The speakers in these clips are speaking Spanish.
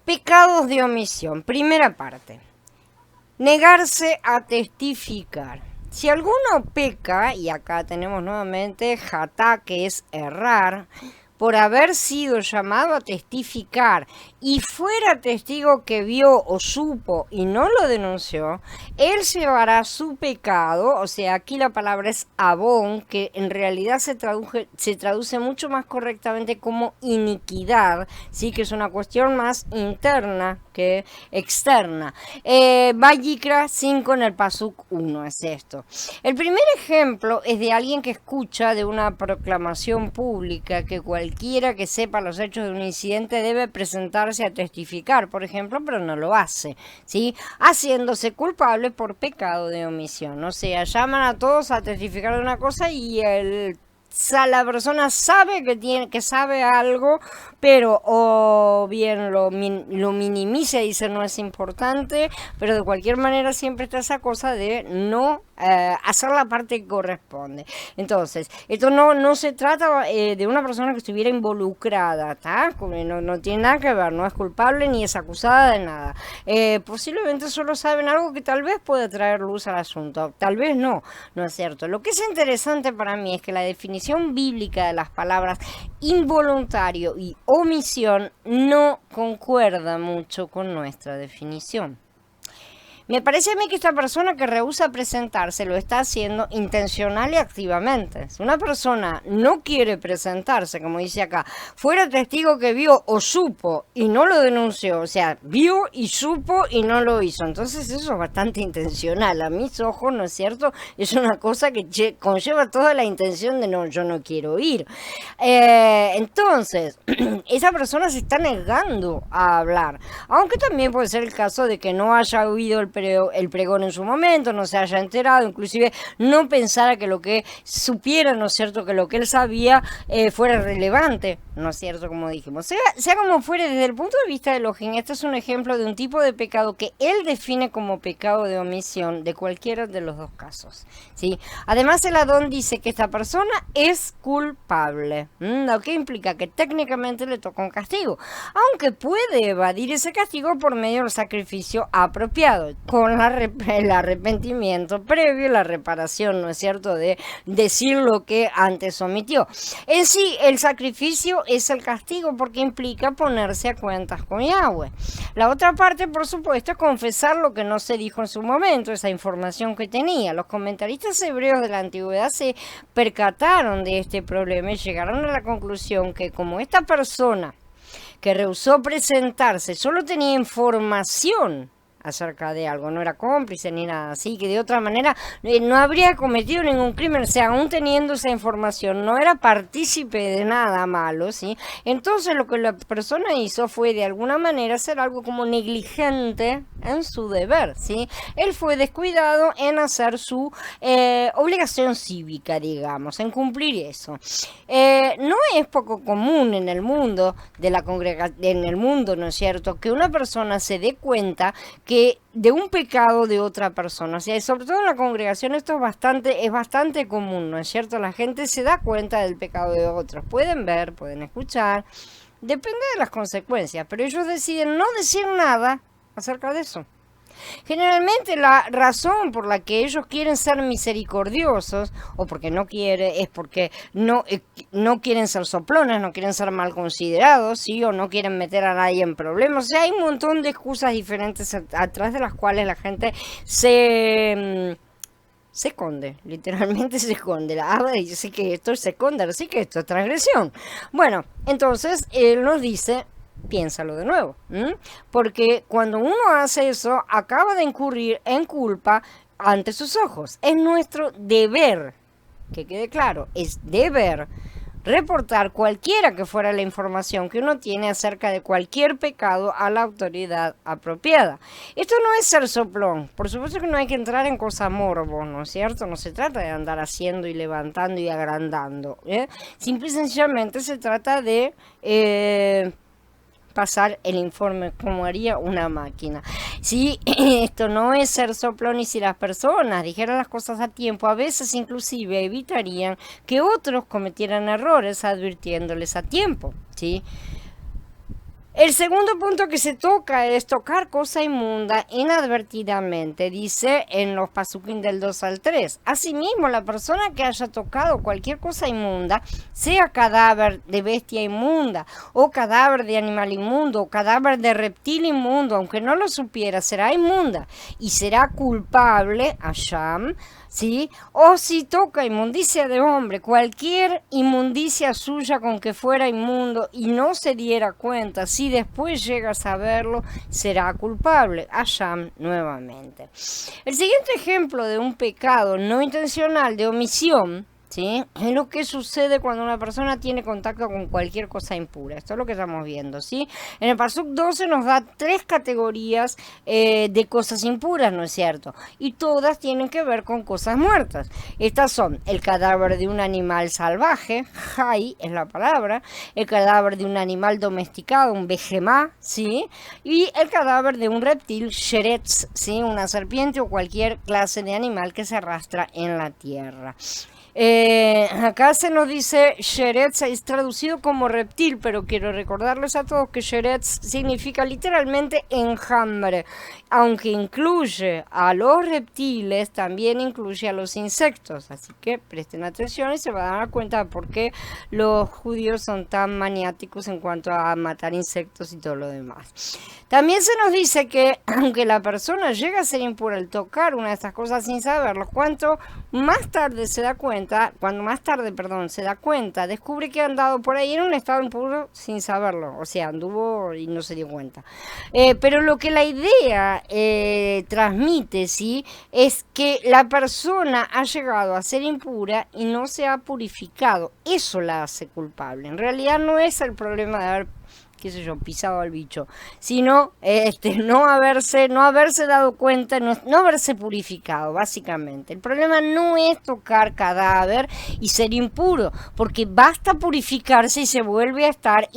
Pecados de omisión. Primera parte. Negarse a testificar. Si alguno peca, y acá tenemos nuevamente jatá, que es errar, por haber sido llamado a testificar y fuera testigo que vio o supo y no lo denunció, él llevará su pecado, o sea, aquí la palabra es abón, que en realidad se traduce mucho más correctamente como iniquidad, sí, que es una cuestión más interna que externa. Vayikra 5 en el Pasuk 1 es esto. El primer ejemplo es de alguien que escucha de una proclamación pública que cualquiera que sepa los hechos de un incidente debe presentarse a testificar, por ejemplo, pero no lo hace, ¿sí? Haciéndose culpable por pecado de omisión. O sea, llaman a todos a testificar de una cosa y la persona sabe que sabe algo, pero o bien lo minimiza y dice no es importante, pero de cualquier manera siempre está esa cosa de no hacer la parte que corresponde. Entonces, esto no se trata de una persona que estuviera involucrada, ¿tá? No tiene nada que ver, no es culpable ni es acusada de nada. Posiblemente solo saben algo que tal vez puede traer luz al asunto, tal vez no es cierto. Lo que es interesante para mí es que la definición bíblica de las palabras involuntario y omisión no concuerda mucho con nuestra definición. Me parece a mí que esta persona que rehúsa presentarse lo está haciendo intencional y activamente. Si una persona no quiere presentarse, como dice acá, fuera testigo que vio o supo y no lo denunció, o sea, vio y supo y no lo hizo, entonces eso es bastante intencional. A mis ojos, ¿no es cierto? Es una cosa que conlleva toda la intención de no, yo no quiero ir. Entonces, esa persona se está negando a hablar, aunque también puede ser el caso de que no haya oído el pregón en su momento, no se haya enterado, inclusive no pensara que lo que supiera, ¿no es cierto?, que lo que él sabía fuera relevante, ¿no es cierto?, como dijimos. Sea como fuere, desde el punto de vista de Elohim, este es un ejemplo de un tipo de pecado que él define como pecado de omisión de cualquiera de los dos casos, ¿sí? Además, el Adón dice que esta persona es culpable, lo que implica que técnicamente le toca un castigo, aunque puede evadir ese castigo por medio del sacrificio apropiado, con el arrepentimiento previo, la reparación, ¿no es cierto?, de decir lo que antes omitió. En sí, el sacrificio es el castigo porque implica ponerse a cuentas con Yahweh. La otra parte, por supuesto, es confesar lo que no se dijo en su momento, esa información que tenía. Los comentaristas hebreos de la antigüedad se percataron de este problema y llegaron a la conclusión que como esta persona que rehusó presentarse solo tenía información acerca de algo, no era cómplice ni nada, así que de otra manera no habría cometido ningún crimen, o sea, aún teniendo esa información, no era partícipe de nada malo, ¿sí? Entonces lo que la persona hizo fue de alguna manera hacer algo como negligente en su deber, ¿sí? Él fue descuidado en hacer su obligación cívica, digamos, en cumplir eso. No es poco común en el mundo de la en el mundo, ¿no es cierto?, que una persona se dé cuenta que de un pecado de otra persona, o sea, sobre todo en la congregación esto es bastante común, ¿no es cierto? La gente se da cuenta del pecado de otros, pueden ver, pueden escuchar, depende de las consecuencias, pero ellos deciden no decir nada acerca de eso. Generalmente la razón por la que ellos quieren ser misericordiosos o porque no quieren es porque no quieren ser soplones, no quieren ser mal considerados, ¿sí? O no quieren meter a nadie en problemas. O sea, hay un montón de excusas diferentes atrás de las cuales la gente se esconde, literalmente se esconde. Dice que esto es esconder, así que esto es transgresión. Bueno, entonces él nos dice: piénsalo de nuevo, porque cuando uno hace eso, acaba de incurrir en culpa ante sus ojos. Es nuestro deber, que quede claro, es deber reportar cualquiera que fuera la información que uno tiene acerca de cualquier pecado a la autoridad apropiada. Esto no es ser soplón, por supuesto que no hay que entrar en cosas morbo, ¿no es cierto? No se trata de andar haciendo y levantando y agrandando, simple y sencillamente se trata de pasar el informe como haría una máquina. Sí, esto no es ser soplón, y si las personas dijeran las cosas a tiempo, a veces inclusive evitarían que otros cometieran errores advirtiéndoles a tiempo, ¿sí? El segundo punto que se toca es tocar cosa inmunda inadvertidamente, dice en los pasuquín del 2 al 3. Asimismo, la persona que haya tocado cualquier cosa inmunda, sea cadáver de bestia inmunda, o cadáver de animal inmundo, o cadáver de reptil inmundo, aunque no lo supiera, será inmunda y será culpable, Asham, ¿sí? O si toca inmundicia de hombre, cualquier inmundicia suya con que fuera inmundo y no se diera cuenta, si después llega a saberlo, será culpable. Asham nuevamente. El siguiente ejemplo de un pecado no intencional de omisión, ¿sí? Es lo que sucede cuando una persona tiene contacto con cualquier cosa impura. Esto es lo que estamos viendo, ¿sí? En el Pasuk 12 nos da 3 categorías de cosas impuras, ¿no es cierto? Y todas tienen que ver con cosas muertas. Estas son el cadáver de un animal salvaje, Jai es la palabra, el cadáver de un animal domesticado, un bejemá, ¿sí? Y el cadáver de un reptil, Sheretz, ¿sí? Una serpiente o cualquier clase de animal que se arrastra en la tierra. Acá se nos dice Sheretz, es traducido como reptil, pero quiero recordarles a todos que Sheretz significa literalmente enjambre. Aunque incluye a los reptiles, también incluye a los insectos. Así que presten atención y se van a dar cuenta de por qué los judíos son tan maniáticos en cuanto a matar insectos y todo lo demás. También se nos dice que aunque la persona llega a ser impura al tocar una de estas cosas sin saberlo, cuando más tarde se da cuenta, descubre que ha andado por ahí en un estado impuro sin saberlo, o sea, anduvo y no se dio cuenta. Pero lo que la idea transmite, ¿sí? Es que la persona ha llegado a ser impura y no se ha purificado. Eso la hace culpable. En realidad no es el problema de haber, qué sé yo, pisado al bicho, sino no haberse dado cuenta, no haberse purificado, básicamente. El problema no es tocar cadáver y ser impuro, porque basta purificarse y se vuelve a estar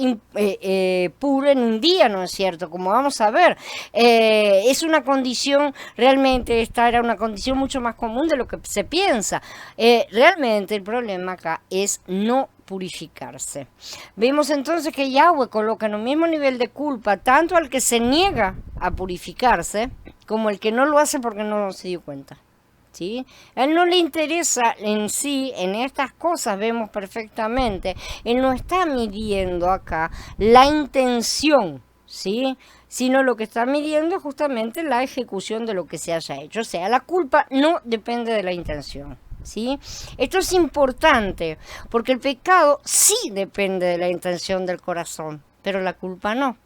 puro en un día, ¿no es cierto? Como vamos a ver, es una condición, realmente esta era una condición mucho más común de lo que se piensa. Realmente el problema acá es no purificarse. Vemos entonces que Yahweh coloca en un mismo nivel de culpa tanto al que se niega a purificarse como el que no lo hace porque no se dio cuenta. ¿Sí? A él no le interesa en sí, en estas cosas vemos perfectamente, él no está midiendo acá la intención, ¿sí? Sino lo que está midiendo es justamente la ejecución de lo que se haya hecho. O sea, la culpa no depende de la intención. ¿Sí? Esto es importante porque el pecado sí depende de la intención del corazón, pero la culpa no.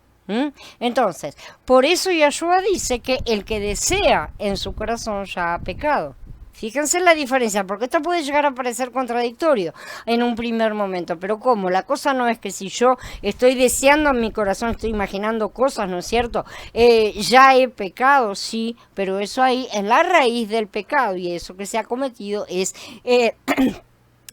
Entonces, por eso Yahshua dice que el que desea en su corazón ya ha pecado. Fíjense la diferencia, porque esto puede llegar a parecer contradictorio en un primer momento, pero ¿cómo? La cosa no es que si yo estoy deseando en mi corazón, estoy imaginando cosas, ¿no es cierto? Ya he pecado, sí, pero eso ahí es la raíz del pecado y eso que se ha cometido es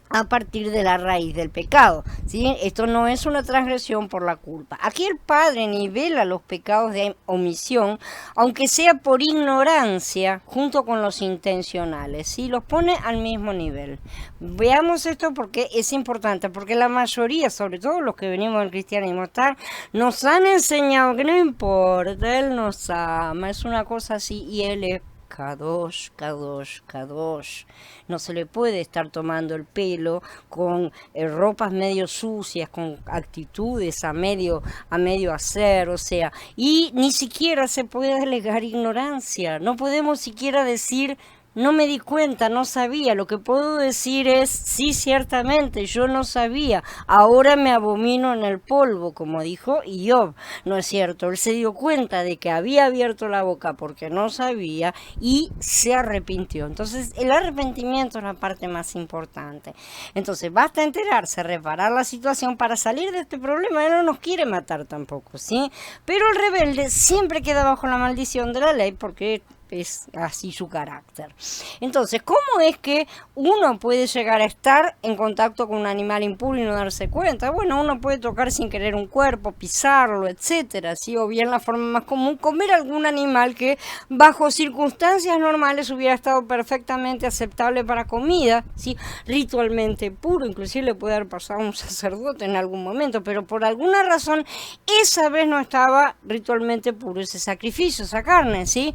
a partir de la raíz del pecado, ¿sí? Esto no es una transgresión por la culpa. Aquí el Padre nivela los pecados de omisión, aunque sea por ignorancia, junto con los intencionales, ¿sí? Los pone al mismo nivel. Veamos esto porque es importante, porque la mayoría, sobre todo los que venimos del cristianismo, nos han enseñado que no importa, Él nos ama, es una cosa así y Él es Kadosh, Kadosh, Kadosh. No se le puede estar tomando el pelo con ropas medio sucias, con actitudes a medio hacer, o sea, y ni siquiera se puede alegar ignorancia. No podemos siquiera decir no me di cuenta, no sabía. Lo que puedo decir es, sí, ciertamente, yo no sabía. Ahora me abomino en el polvo, como dijo Job. No es cierto, él se dio cuenta de que había abierto la boca porque no sabía y se arrepintió. Entonces, el arrepentimiento es la parte más importante. Entonces, basta enterarse, reparar la situación para salir de este problema. Él no nos quiere matar tampoco, ¿sí? Pero el rebelde siempre queda bajo la maldición de la ley porque es así su carácter. Entonces, ¿cómo es que uno puede llegar a estar en contacto con un animal impuro y no darse cuenta? Bueno, uno puede tocar sin querer un cuerpo, pisarlo, etcétera, ¿sí? O bien la forma más común, comer algún animal que bajo circunstancias normales hubiera estado perfectamente aceptable para comida, ¿sí? Ritualmente puro, inclusive le puede haber pasado a un sacerdote en algún momento, pero por alguna razón esa vez no estaba ritualmente puro ese sacrificio, esa carne, ¿sí?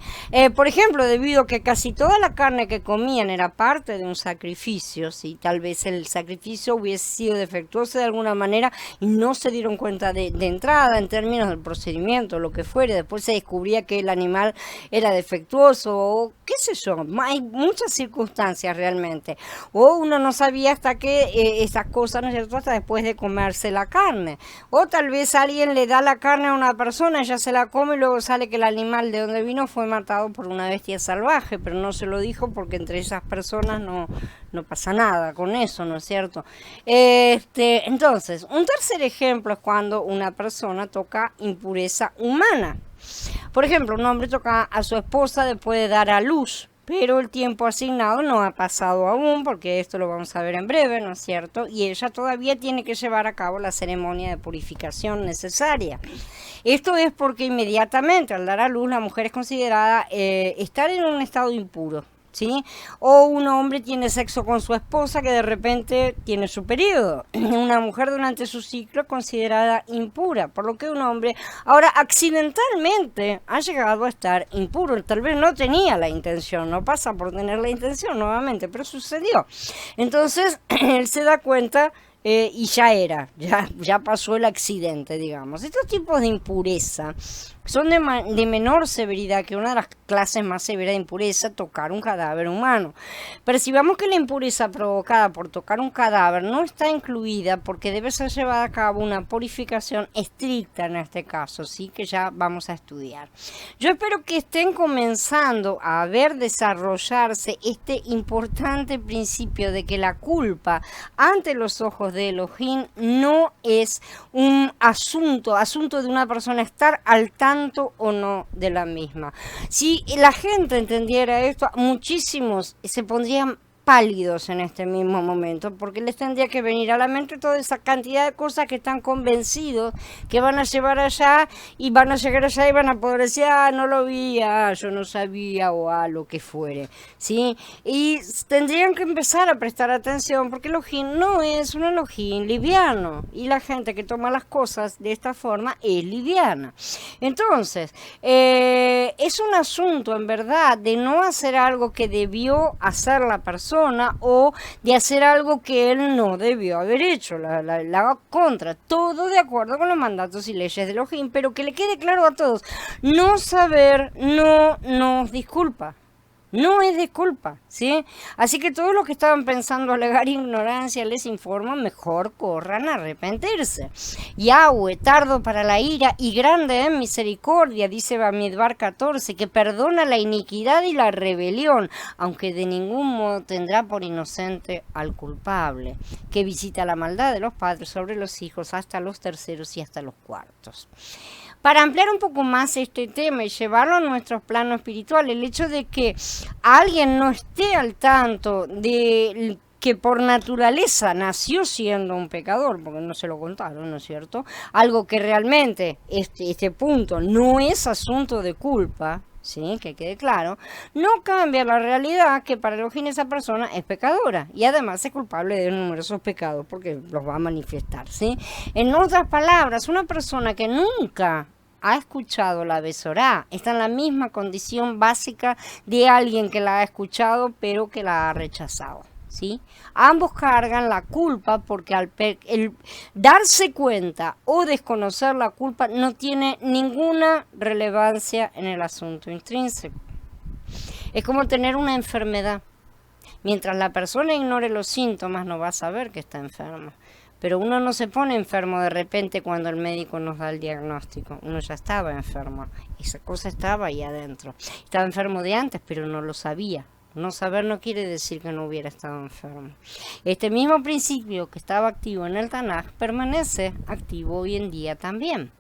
Por ejemplo, debido a que casi toda la carne que comían era parte de un sacrificio, ¿sí? Tal vez el sacrificio hubiese sido defectuoso de alguna manera y no se dieron cuenta de entrada en términos del procedimiento, lo que fuere, después se descubría que el animal era defectuoso o qué sé yo, hay muchas circunstancias realmente, o uno no sabía hasta que esas cosas, ¿no es cierto?, hasta después de comerse la carne, o tal vez alguien le da la carne a una persona, ella se la come y luego sale que el animal de donde vino fue matado por una bestia salvaje, pero no se lo dijo porque entre esas personas no pasa nada con eso, ¿no es cierto? Entonces, un tercer ejemplo es cuando una persona toca impureza humana. Por ejemplo, un hombre toca a su esposa después de dar a luz, pero el tiempo asignado no ha pasado aún, porque esto lo vamos a ver en breve, ¿no es cierto? Y ella todavía tiene que llevar a cabo la ceremonia de purificación necesaria. Esto es porque inmediatamente al dar a luz la mujer es considerada estar en un estado impuro, ¿sí? O un hombre tiene sexo con su esposa que de repente tiene su periodo. Una mujer durante su ciclo es considerada impura, por lo que un hombre ahora accidentalmente ha llegado a estar impuro. Tal vez no tenía la intención, no pasa por tener la intención nuevamente, pero sucedió. Entonces él se da cuenta y ya pasó el accidente, digamos. Estos tipos de impureza son de menor severidad que una de las clases más severas de impureza, tocar un cadáver humano. Percibamos que la impureza provocada por tocar un cadáver no está incluida porque debe ser llevada a cabo una purificación estricta en este caso, ¿sí? Que ya vamos a estudiar. Yo espero que estén comenzando a ver desarrollarse este importante principio de que la culpa ante los ojos de Elohim no es un asunto de una persona estar al tanto o no de la misma. Si la gente entendiera esto, muchísimos se pondrían pálidos en este mismo momento, porque les tendría que venir a la mente toda esa cantidad de cosas que están convencidos que van a llevar allá y van a llegar allá y van a poder decir, no lo vi, yo no sabía, o lo que fuere, ¿sí? Y tendrían que empezar a prestar atención, porque el Elohim no es un Elohim liviano, y la gente que toma las cosas de esta forma es liviana. Entonces, es un asunto, en verdad, de no hacer algo que debió hacer la persona, o de hacer algo que él no debió haber hecho, la contra, todo de acuerdo con los mandatos y leyes de Elohim, pero que le quede claro a todos, no saber no nos disculpa. No es disculpa, ¿sí? Así que todos los que estaban pensando alegar ignorancia, les informo, mejor corran a arrepentirse. Yahweh, tardo para la ira y grande en misericordia, dice Bamidbar 14, que perdona la iniquidad y la rebelión, aunque de ningún modo tendrá por inocente al culpable, que visita la maldad de los padres sobre los hijos hasta los terceros y hasta los cuartos. Para ampliar un poco más este tema y llevarlo a nuestros planos espirituales, el hecho de que alguien no esté al tanto de que por naturaleza nació siendo un pecador, porque no se lo contaron, ¿no es cierto? Algo que realmente, este punto, no es asunto de culpa, ¿sí? Que quede claro, no cambia la realidad que para Elohim esa persona es pecadora y además es culpable de numerosos pecados porque los va a manifestar, ¿sí? En otras palabras, una persona que nunca ha escuchado la Besorá está en la misma condición básica de alguien que la ha escuchado pero que la ha rechazado, ¿sí? Ambos cargan la culpa porque el darse cuenta o desconocer la culpa no tiene ninguna relevancia en el asunto intrínseco. Es como tener una enfermedad. Mientras la persona ignore los síntomas no va a saber que está enferma. Pero uno no se pone enfermo de repente cuando el médico nos da el diagnóstico. Uno ya estaba enfermo. Esa cosa estaba ahí adentro. Estaba enfermo de antes, pero no lo sabía. No saber no quiere decir que no hubiera estado enfermo. Este mismo principio que estaba activo en el Tanaj permanece activo hoy en día también.